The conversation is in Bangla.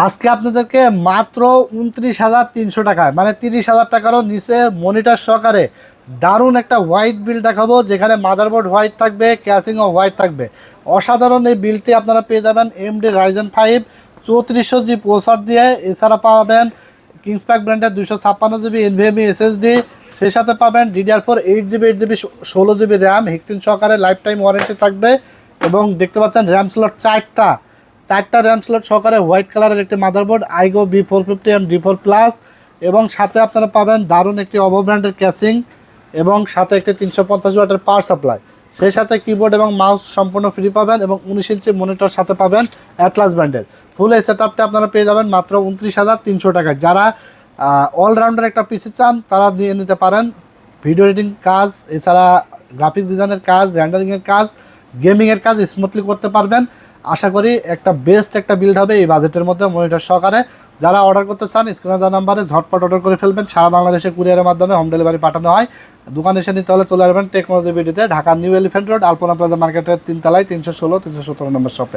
আজকে আপনাদেরকে মাত্র ২৯,৩০০ টাকায়, মানে ৩০,০০০ টাকারও নিচে মনিটর সহকারে দারুণ একটা হোয়াইট বিল দেখাবো, যেখানে মাদারবোর্ড হোয়াইট থাকবে, ক্যাসিংও হোয়াইট থাকবে। অসাধারণ এই বিলটি আপনারা পেয়ে যাবেন এমডি রাইজেন 5 3400G প্রসেসর দিয়ে। এছাড়া পাবেন কিংসপ্যাক ব্র্যান্ডের 256GB এনভিএমই এসএসডি, সেই সাথে পাবেন DDR4 8GB 8GB 16GB RAM hexene সহকারে লাইফ টাইম ওয়ারেন্টি থাকবে। এবং দেখতে পাচ্ছেন র্যাম স্লট চারটা র্যাম স্লট সহকারে হোয়াইট কালারের একটি মাদারবোর্ড আইগো B450 এবং D4+। এবং সাথে আপনারা পাবেন দারুণ একটি অভো ব্র্যান্ডের ক্যাসিং এবং সাথে একটি 350 ওয়াটের পাওয়ার সাপ্লাই। সেই সাথে কিবোর্ড এবং মাউস সম্পূর্ণ ফ্রি পাবেন এবং 19 ইঞ্চি মনিটর সাথে পাবেন অ্যাটলাস ব্র্যান্ডের। ফুল এই সেটআপটা আপনারা পেয়ে যাবেন মাত্র 29,300 টাকায়। যারা অলরাউন্ডার একটা পিসি চান তারা নিয়ে নিতে পারেন। ভিডিও এডিটিং কাজ, এছাড়া গ্রাফিক্স ডিজাইনের কাজ, রেন্ডারিংয়ের কাজ, গেমিংয়ের কাজ স্মুথলি করতে পারবেন। আশা করি একটা বেস্ট একটা বিল্ড হবে এই বাজেটের মধ্যে মনিটর সহকারে। যারা অর্ডার করতে চান স্ক্রিনে দেওয়া নাম্বারে ঝটপট অর্ডার করে ফেলবেন। সারা বাংলাদেশে কুরিয়ারের মাধ্যমে হোম ডেলিভারি পাঠানো হয়। দোকানে এসে নিতে হলে চলে আসবেন টেকনোলজি বিডিতে, Dhaka new elephant road, Alpana plaza মার্কেটের 3 তলায় 316 317 নম্বর শপে।